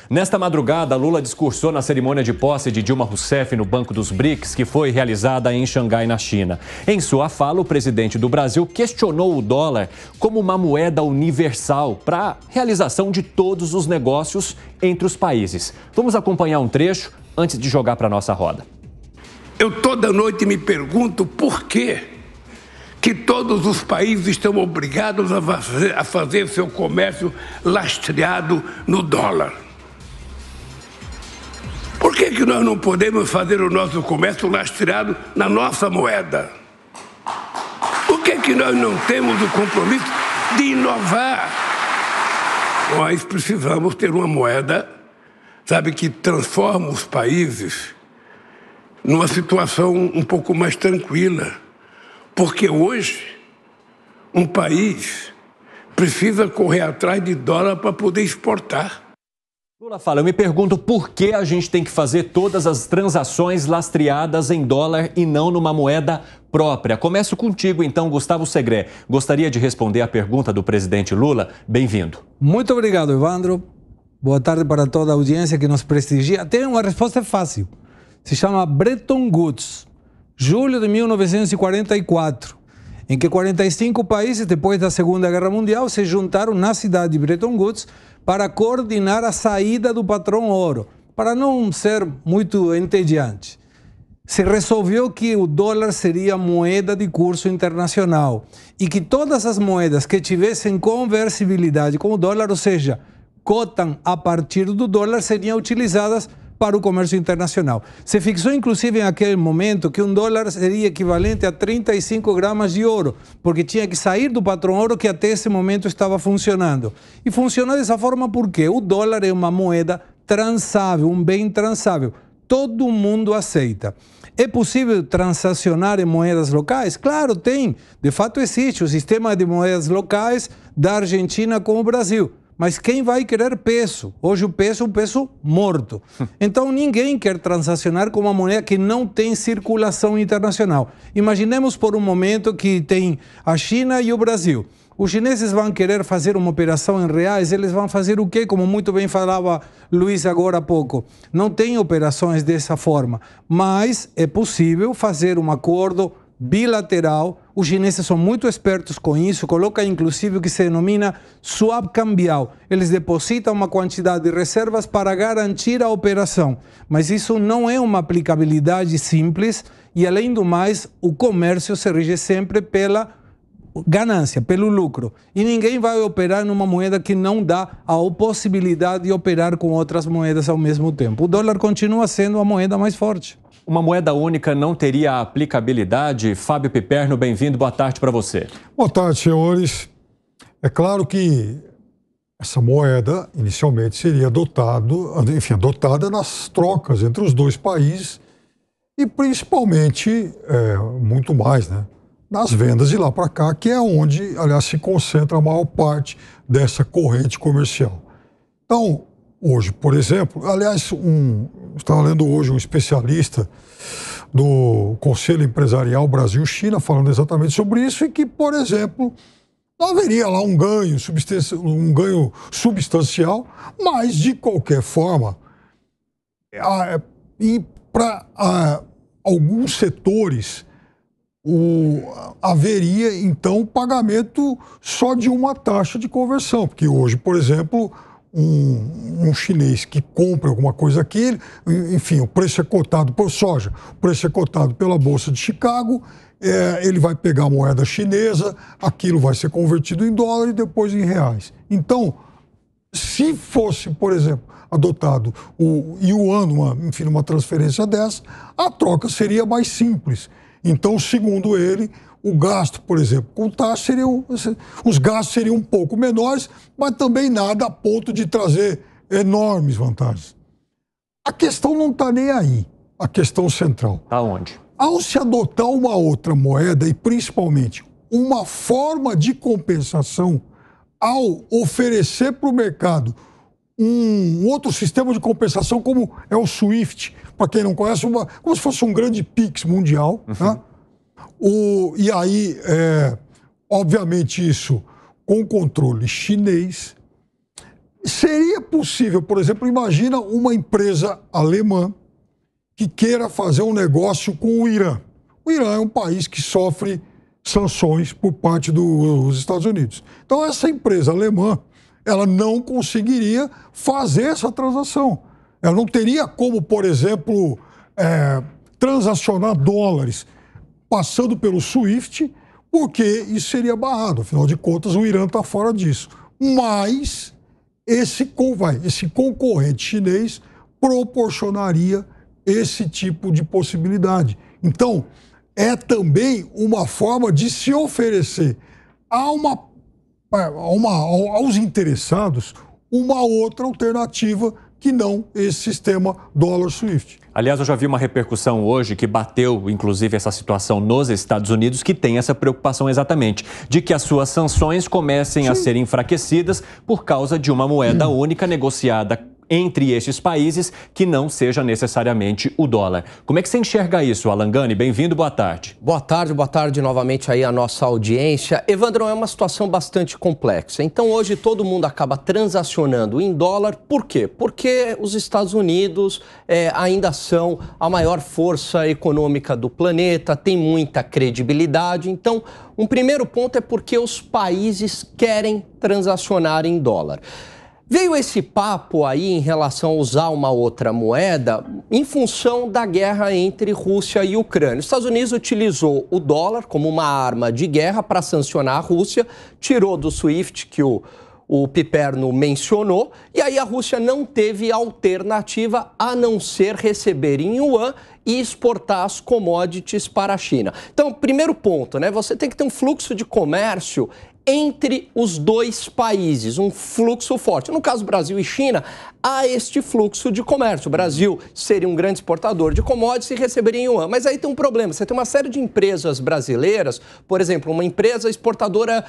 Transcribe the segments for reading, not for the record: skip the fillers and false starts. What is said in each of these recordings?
Nesta madrugada, Lula discursou na cerimônia de posse de Dilma Rousseff no Banco dos BRICS, que foi realizada em Xangai, na China. Em sua fala, o presidente do Brasil questionou o dólar como uma moeda universal para a realização de todos os negócios entre os países. Vamos acompanhar um trecho antes de jogar para a nossa roda. Eu toda noite me pergunto por que todos os países estão obrigados a fazer seu comércio lastreado no dólar. Por que nós não podemos fazer o nosso comércio lastreado na nossa moeda? Por que nós não temos o compromisso de inovar? Nós precisamos ter uma moeda, sabe, que transforma os países numa situação um pouco mais tranquila. Porque hoje, um país precisa correr atrás de dólar para poder exportar. Lula fala, eu me pergunto por que a gente tem que fazer todas as transações lastreadas em dólar e não numa moeda própria. Começo contigo, então, Gustavo Segré. Gostaria de responder a pergunta do presidente Lula? Bem-vindo. Muito obrigado, Evandro. Boa tarde para toda a audiência que nos prestigia. Tem uma resposta fácil. Se chama Bretton Woods. Julho de 1944, em que 45 países, depois da Segunda Guerra Mundial, se juntaram na cidade de Bretton Woods para coordenar a saída do patrão ouro, para não ser muito entediante. Se resolveu que o dólar seria moeda de curso internacional e que todas as moedas que tivessem conversibilidade com o dólar, ou seja, cotam a partir do dólar, seriam utilizadas para o comércio internacional. Se fixou, inclusive, naquele momento que um dólar seria equivalente a 35 gramas de ouro, porque tinha que sair do patrão ouro que até esse momento estava funcionando. E funcionou dessa forma porque o dólar é uma moeda transável, um bem transável. Todo mundo aceita. É possível transacionar em moedas locais? Claro, tem. De fato, existe o sistema de moedas locais da Argentina com o Brasil. Mas quem vai querer peso? Hoje o peso é um peso morto. Então ninguém quer transacionar com uma moeda que não tem circulação internacional. Imaginemos por um momento que tem a China e o Brasil. Os chineses vão querer fazer uma operação em reais, eles vão fazer o quê? Como muito bem falava Luiz agora há pouco. Não tem operações dessa forma, mas é possível fazer um acordo bilateral. Os chineses são muito espertos com isso, colocam inclusive o que se denomina swap cambial. Eles depositam uma quantidade de reservas para garantir a operação, mas isso não é uma aplicabilidade simples e, além do mais, o comércio se rege sempre pela ganância, pelo lucro. E ninguém vai operar numa moeda que não dá a possibilidade de operar com outras moedas ao mesmo tempo. O dólar continua sendo a moeda mais forte. Uma moeda única não teria aplicabilidade? Fábio Piperno, bem-vindo, boa tarde para você. Boa tarde, senhores. É claro que essa moeda inicialmente seria adotada nas trocas entre os dois países e principalmente, muito mais, né, nas vendas de lá para cá, que é onde, aliás, se concentra a maior parte dessa corrente comercial. Então, hoje, por exemplo, aliás, estava lendo hoje um especialista do Conselho Empresarial Brasil-China falando exatamente sobre isso e que, por exemplo, não haveria lá um ganho substancial, mas, de qualquer forma, e para alguns setores haveria, então, pagamento só de uma taxa de conversão, porque hoje, por exemplo, um chinês que compra alguma coisa aqui, enfim, o preço é cotado por soja, o preço é cotado pela Bolsa de Chicago, ele vai pegar a moeda chinesa, aquilo vai ser convertido em dólar e depois em reais. Então, se fosse, por exemplo, adotado o yuan, uma transferência dessa, a troca seria mais simples. Então, segundo ele, o gasto, por exemplo, com taxa os gastos seriam um pouco menores, mas também nada a ponto de trazer enormes vantagens. A questão não está nem aí, a questão central. Está onde? Ao se adotar uma outra moeda e principalmente uma forma de compensação, ao oferecer para o mercado um outro sistema de compensação como é o SWIFT, para quem não conhece, como se fosse um grande PIX mundial, né? E aí, obviamente, isso com controle chinês, Seria possível, por exemplo, imagina uma empresa alemã que queira fazer um negócio com o Irã. O Irã é um país que sofre sanções por parte dos Estados Unidos. Então, essa empresa alemã, ela não conseguiria fazer essa transação. Ela não teria como, por exemplo, transacionar dólares passando pelo SWIFT, porque isso seria barrado. Afinal de contas, o Irã está fora disso. Mas esse concorrente chinês proporcionaria esse tipo de possibilidade. Então, é também uma forma de se oferecer aos interessados uma outra alternativa que não esse sistema dólar SWIFT. Aliás, eu já vi uma repercussão hoje que bateu, inclusive, essa situação nos Estados Unidos, que tem essa preocupação exatamente de que as suas sanções comecem a ser enfraquecidas por causa de uma moeda única negociada entre estes países que não seja necessariamente o dólar. Como é que você enxerga isso, Alan Gani? Bem-vindo, boa tarde. Boa tarde novamente aí a nossa audiência. Evandro, é uma situação bastante complexa. Então hoje todo mundo acaba transacionando em dólar. Por quê? Porque os Estados Unidos ainda são a maior força econômica do planeta, tem muita credibilidade. Então, um primeiro ponto é porque os países querem transacionar em dólar. Veio esse papo aí em relação a usar uma outra moeda em função da guerra entre Rússia e Ucrânia. Os Estados Unidos utilizou o dólar como uma arma de guerra para sancionar a Rússia, tirou do SWIFT, que o Piperno mencionou, e aí a Rússia não teve alternativa a não ser receber em yuan e exportar as commodities para a China. Então, primeiro ponto, né? Você tem que ter um fluxo de comércio entre os dois países, um fluxo forte. No caso Brasil e China, há este fluxo de comércio. O Brasil seria um grande exportador de commodities e receberia em yuan. Mas aí tem um problema, você tem uma série de empresas brasileiras, por exemplo, uma empresa exportadora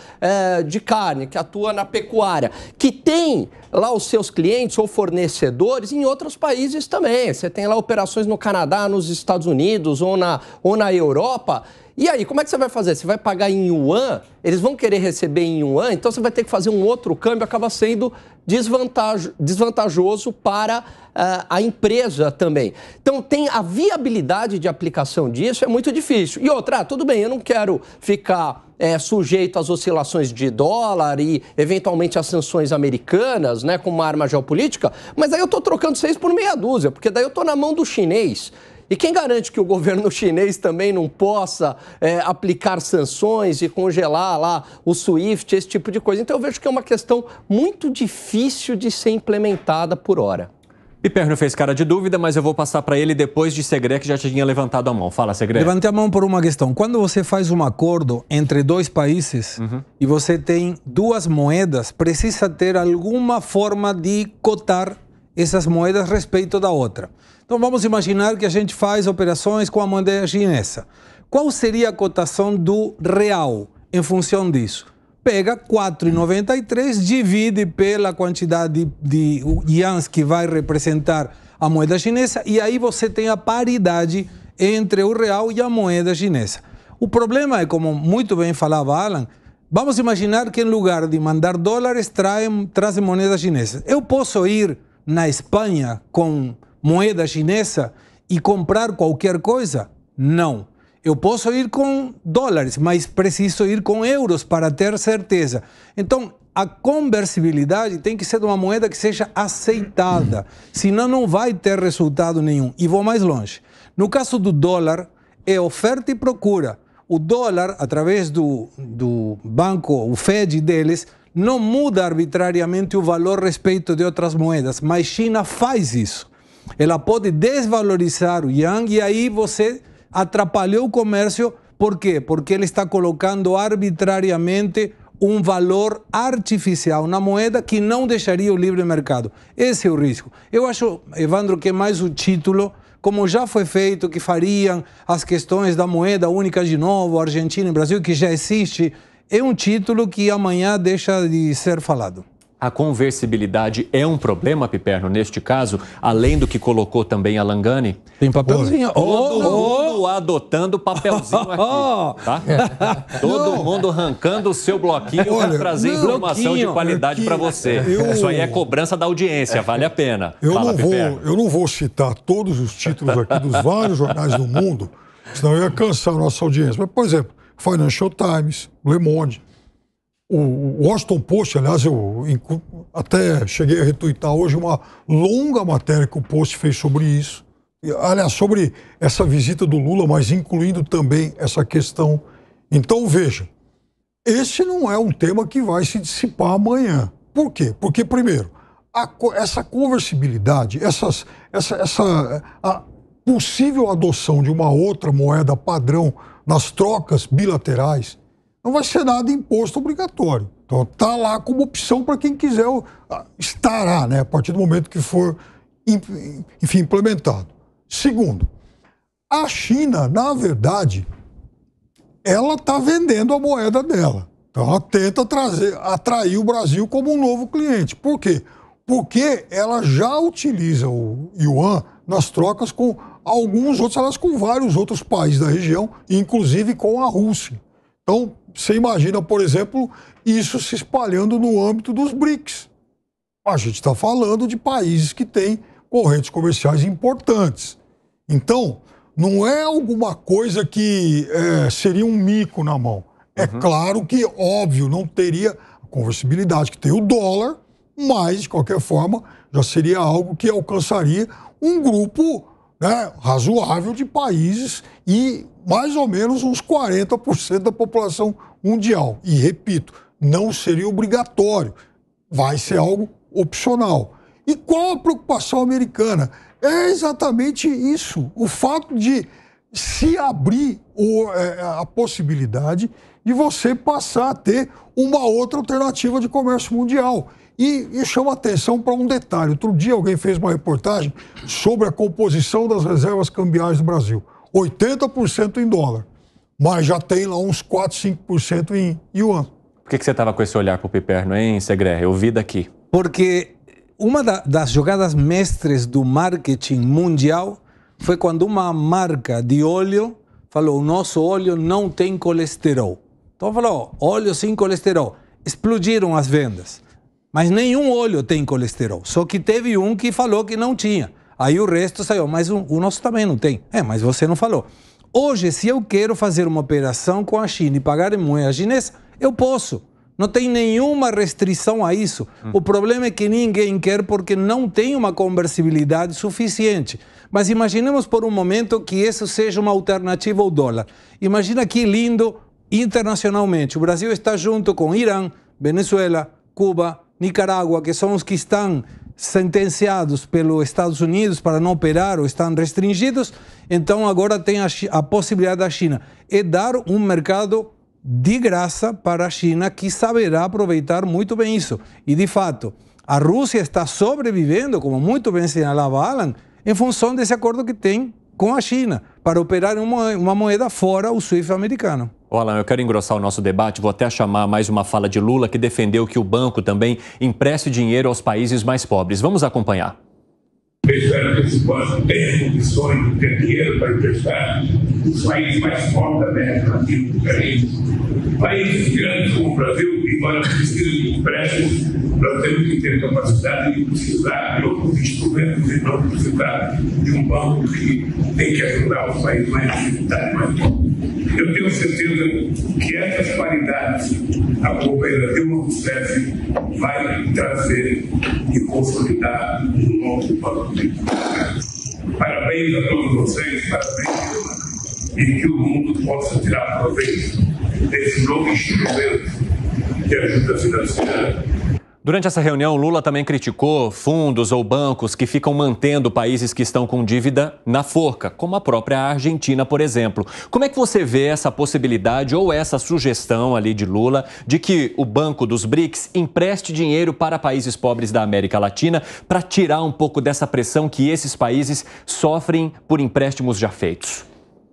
de carne, que atua na pecuária, que tem lá os seus clientes ou fornecedores em outros países também. Você tem lá operações no Canadá, nos Estados Unidos ou na Europa. E aí, como é que você vai fazer? Você vai pagar em yuan? Eles vão querer receber em yuan? Então você vai ter que fazer um outro câmbio, acaba sendo desvantajoso para a empresa também. Então tem a viabilidade de aplicação disso, é muito difícil. E outra, tudo bem, eu não quero ficar sujeito às oscilações de dólar e eventualmente às sanções americanas, né, como uma arma geopolítica, mas aí eu estou trocando 6 por meia dúzia, porque daí eu estou na mão do chinês. E quem garante que o governo chinês também não possa aplicar sanções e congelar lá o SWIFT, esse tipo de coisa? Então eu vejo que é uma questão muito difícil de ser implementada por hora. Piperno fez cara de dúvida, mas eu vou passar para ele depois de Segré, que já tinha levantado a mão. Fala, Segré. Levantei a mão por uma questão. Quando você faz um acordo entre dois países e você tem duas moedas, precisa ter alguma forma de cotar essas moedas a respeito da outra. Então vamos imaginar que a gente faz operações com a moeda chinesa. Qual seria a cotação do real em função disso? Pega 4,93, divide pela quantidade de yuans que vai representar a moeda chinesa e aí você tem a paridade entre o real e a moeda chinesa. O problema é, como muito bem falava Alan, vamos imaginar que em lugar de mandar dólares, trazem moeda chinesa. Eu posso ir na Espanha com moeda chinesa e comprar qualquer coisa? Não. Eu posso ir com dólares, mas preciso ir com euros para ter certeza. Então, a conversibilidade tem que ser de uma moeda que seja aceitada, senão não vai ter resultado nenhum. E vou mais longe. No caso do dólar, é oferta e procura. O dólar, através do banco, o Fed deles, não muda arbitrariamente o valor a respeito de outras moedas, mas China faz isso. Ela pode desvalorizar o yuan e aí você atrapalhou o comércio. Por quê? Porque ele está colocando arbitrariamente um valor artificial na moeda que não deixaria o livre mercado. Esse é o risco. Eu acho, Evandro, que é mais o título, como já foi feito, que fariam as questões da moeda única de novo, Argentina e Brasil, que já existe. É um título que amanhã deixa de ser falado. A conversibilidade é um problema, Piperno, neste caso, além do que colocou também Alan Gani? Tem papelzinho. estou adotando o papelzinho aqui, tá? Todo mundo arrancando o seu bloquinho para trazer informação de qualidade para você. Isso aí é cobrança da audiência, vale a pena. Eu não vou citar todos os títulos aqui dos vários jornais do mundo, senão eu ia cansar a nossa audiência. Mas, por exemplo, Financial Times, Le Monde, o Washington Post, aliás, eu até cheguei a retweetar hoje uma longa matéria que o Post fez sobre isso. Aliás, sobre essa visita do Lula, mas incluindo também essa questão. Então, veja, esse não é um tema que vai se dissipar amanhã. Por quê? Porque, primeiro, essa conversibilidade, a possível adoção de uma outra moeda padrão nas trocas bilaterais não vai ser nada imposto obrigatório. Então, está lá como opção para quem quiser, estará, né, a partir do momento que for, enfim, implementado. Segundo, a China, na verdade, ela está vendendo a moeda dela. Então, ela tenta atrair o Brasil como um novo cliente. Por quê? Porque ela já utiliza o yuan nas trocas com alguns outros, elas com vários outros países da região, inclusive com a Rússia. Então, você imagina, por exemplo, isso se espalhando no âmbito dos BRICS. A gente está falando de países que têm correntes comerciais importantes. Então, não é alguma coisa que seria um mico na mão. É claro que, óbvio, não teria a conversibilidade que tem o dólar, mas, de qualquer forma, já seria algo que alcançaria um grupo, né, razoável de países e mais ou menos uns 40% da população mundial. E, repito, não seria obrigatório, vai ser algo opcional. E qual a preocupação americana? É exatamente isso, o fato de se abrir a possibilidade de você passar a ter uma outra alternativa de comércio mundial. E chama atenção para um detalhe. Outro dia alguém fez uma reportagem sobre a composição das reservas cambiais do Brasil. 80% em dólar, mas já tem lá uns 4, 5% em yuan. Por que você estava com esse olhar para o piperno, hein, Segré? Eu vi daqui. Porque uma das jogadas mestres do marketing mundial foi quando uma marca de óleo falou: o nosso óleo não tem colesterol. Então falou: óleo sem colesterol. Explodiram as vendas. Mas nenhum óleo tem colesterol. Só que teve um que falou que não tinha. Aí o resto saiu, mas o nosso também não tem. Mas você não falou. Hoje, se eu quero fazer uma operação com a China e pagar em moeda chinesa, eu posso. Não tem nenhuma restrição a isso. O problema é que ninguém quer porque não tem uma conversibilidade suficiente. Mas imaginemos por um momento que isso seja uma alternativa ao dólar. Imagina que lindo internacionalmente. O Brasil está junto com Irã, Venezuela, Cuba, Nicarágua, que são os que estão sentenciados pelos Estados Unidos para não operar ou estão restringidos. Então agora tem a possibilidade da China dar um mercado de graça para a China, que saberá aproveitar muito bem isso. E, de fato, a Rússia está sobrevivendo, como muito bem assinalava Alan, em função desse acordo que tem com a China, para operar uma moeda fora o SWIFT americano. Alan, eu quero engrossar o nosso debate, vou até chamar mais uma fala de Lula, que defendeu que o banco também empreste dinheiro aos países mais pobres. Vamos acompanhar. Eu espero que esse banco tenha condições de ter dinheiro para emprestar os países mais pobres da América Latina, do Caribe. Países grandes como o Brasil, embora precisem de empréstimo, nós temos que ter capacidade de precisar de outros instrumentos e não precisar de um banco que tem que ajudar os países mais necessitados, mais pobres. Eu tenho certeza que essas qualidades a governo Dilma Rousseff vai trazer e consolidar um novo banco. Parabéns a todos vocês, parabéns, e que o mundo possa tirar proveito desse novo instrumento de ajuda financeira. Durante essa reunião, Lula também criticou fundos ou bancos que ficam mantendo países que estão com dívida na forca, como a própria Argentina, por exemplo. Como é que você vê essa possibilidade ou essa sugestão ali de Lula de que o Banco dos BRICS empreste dinheiro para países pobres da América Latina para tirar um pouco dessa pressão que esses países sofrem por empréstimos já feitos?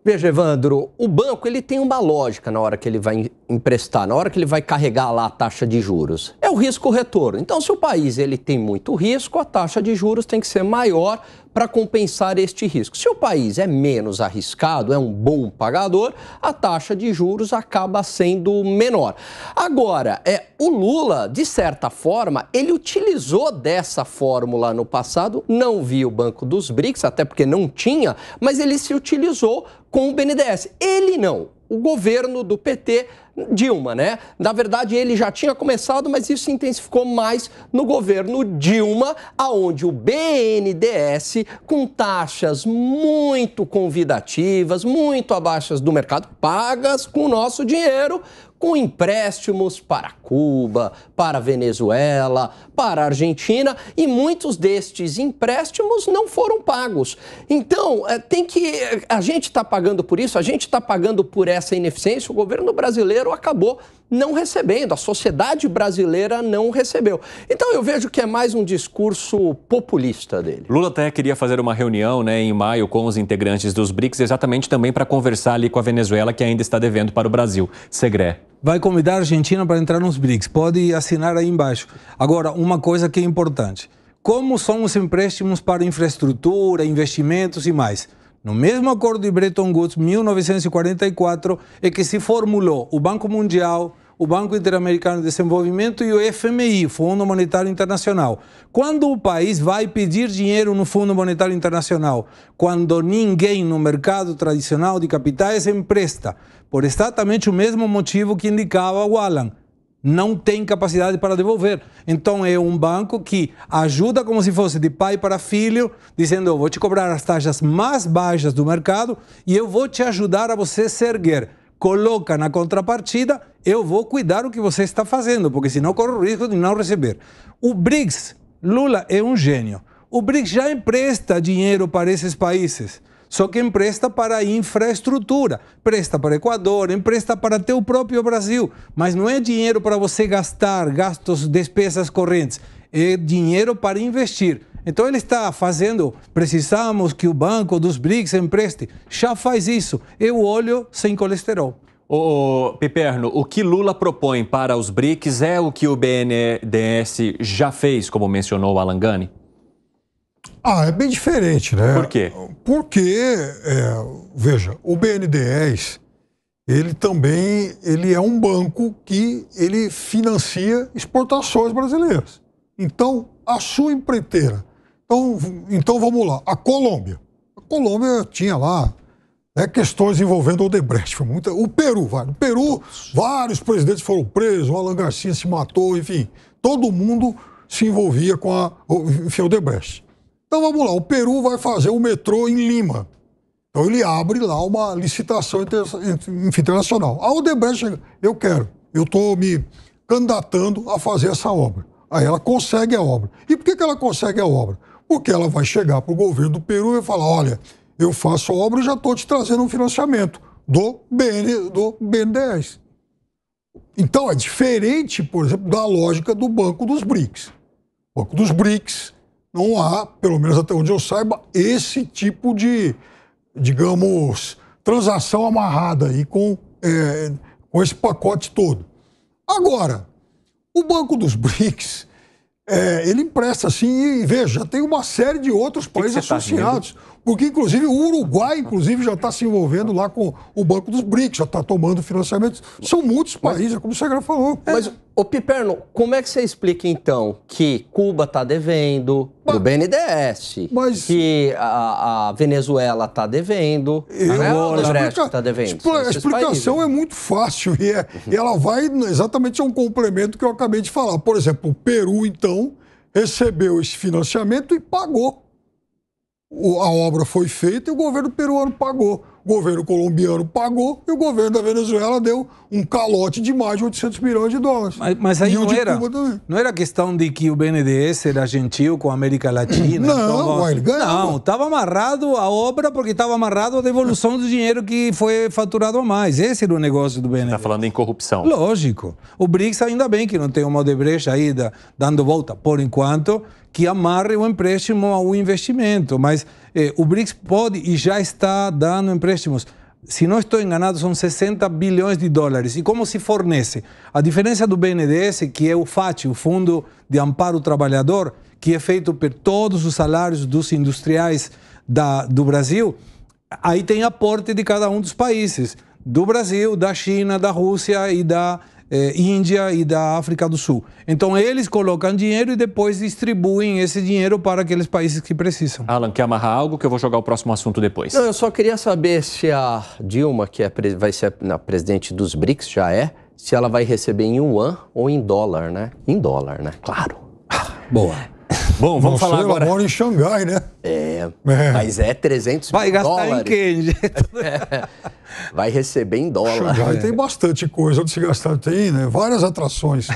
Veja, Evandro, o banco ele tem uma lógica na hora que ele vai emprestar, na hora que ele vai carregar lá a taxa de juros? É o risco-retorno. Então, se o país ele tem muito risco, a taxa de juros tem que ser maior para compensar este risco. Se o país é menos arriscado, é um bom pagador, a taxa de juros acaba sendo menor. Agora, o Lula, de certa forma, ele utilizou dessa fórmula no passado, não via o Banco dos BRICS, até porque não tinha, mas ele se utilizou com o BNDES. Ele não. O governo do PT, Dilma, né? Na verdade, ele já tinha começado, mas isso se intensificou mais no governo Dilma, aonde o BNDES, com taxas muito convidativas, muito abaixo do mercado, pagas com o nosso dinheiro, com empréstimos para Cuba, para Venezuela, para a Argentina, e muitos destes empréstimos não foram pagos. Então, a gente está pagando por isso, a gente está pagando por essa ineficiência, o governo brasileiro acabou não recebendo, a sociedade brasileira não recebeu. Então eu vejo que é mais um discurso populista dele. Lula até queria fazer uma reunião, né, em maio com os integrantes dos BRICS, exatamente também para conversar ali com a Venezuela, que ainda está devendo para o Brasil. Segré. Vai convidar a Argentina para entrar nos BRICS, pode assinar aí embaixo. Agora, uma coisa que é importante, como são os empréstimos para infraestrutura, investimentos e mais? No mesmo acordo de Bretton Woods, 1944, é que se formulou o Banco Mundial, o Banco Interamericano de Desenvolvimento e o FMI, Fundo Monetário Internacional. Quando o país vai pedir dinheiro no Fundo Monetário Internacional? Quando ninguém no mercado tradicional de capitais empresta, por exatamente o mesmo motivo que indicava o Alan. Não tem capacidade para devolver. Então é um banco que ajuda como se fosse de pai para filho, dizendo: eu vou te cobrar as taxas mais baixas do mercado e eu vou te ajudar a você se erguer. Coloca na contrapartida, eu vou cuidar do que você está fazendo, porque senão corre o risco de não receber. O BRICS, Lula é um gênio. O BRICS já empresta dinheiro para esses países. Só que empresta para a infraestrutura, presta para o Equador, empresta para até o próprio Brasil, mas não é dinheiro para você gastar, gastos, despesas correntes, é dinheiro para investir. Então ele está fazendo, precisamos que o Banco dos BRICS empreste, já faz isso, é o óleo sem colesterol. Piperno, o que Lula propõe para os BRICS é o que o BNDES já fez, como mencionou o Alan Gani? É bem diferente, né? Por quê? Porque, veja, o BNDES, ele é um banco que ele financia exportações brasileiras. Então, a sua empreiteira. Então vamos lá, a Colômbia. A Colômbia tinha lá questões envolvendo o Odebrecht. O Peru, no Peru, vários presidentes foram presos, o Alan Garcia se matou, enfim, todo mundo se envolvia com o Odebrecht. Então vamos lá, o Peru vai fazer o metrô em Lima. Então ele abre lá uma licitação internacional. A Odebrecht chega, eu estou me candidatando a fazer essa obra. Aí ela consegue a obra. E por que ela consegue a obra? Porque ela vai chegar para o governo do Peru e vai falar: olha, eu faço a obra e já estou te trazendo um financiamento do BNDES. Então é diferente, por exemplo, da lógica do Banco dos BRICS. O Banco dos BRICS não há, pelo menos até onde eu saiba, esse tipo de, digamos, transação amarrada aí com esse pacote todo. Agora, o Banco dos BRICS, ele empresta assim, e veja, já tem uma série de outros países associados, porque inclusive o Uruguai já está se envolvendo lá com o Banco dos BRICS, já está tomando financiamento. São muitos países, como o Segré falou. Mas, Piperno, como é que você explica então que Cuba está devendo do BNDES, que a Venezuela está devendo, o Odebrecht está devendo? A explicação é muito fácil e ela vai exatamente a um complemento que eu acabei de falar. Por exemplo, o Peru, então, recebeu esse financiamento e pagou. A obra foi feita e o governo peruano pagou. O governo colombiano pagou e o governo da Venezuela deu um calote de mais de 800 milhões de dólares. Mas aí não era questão de que o BNDES era gentil com a América Latina? Ele ganhava. Não, estava amarrado a obra porque estava amarrado a devolução do dinheiro que foi faturado a mais. Esse era o negócio do BNDES. Está falando em corrupção. Lógico. O BRICS ainda bem que não tem uma Odebrecht aí dando volta, por enquanto, que amarre o empréstimo ao investimento. Mas o BRICS pode e já está dando empréstimos. se não estou enganado, são 60 bilhões de dólares. E como se fornece? A diferença do BNDES, que é o FAT, o Fundo de Amparo ao Trabalhador, que é feito por todos os salários dos industriais do Brasil, aí tem aporte de cada um dos países, do Brasil, da China, da Rússia e da Índia e da África do Sul. Então eles colocam dinheiro e depois distribuem esse dinheiro para aqueles países que precisam. Alan, quer amarrar algo que eu vou jogar o próximo assunto depois? Não, eu só queria saber se a Dilma, que vai ser a presidente dos BRICS, se ela vai receber em yuan ou em dólar, né? Em dólar, né? Claro. Boa. Bom, vamos falar agora. Ela mora em Xangai, né? Mas 300 Vai mil gastar dólares. em quê, gente? Vai receber em dólar. Xangai tem bastante coisa onde se gastar. Tem, né? Várias atrações.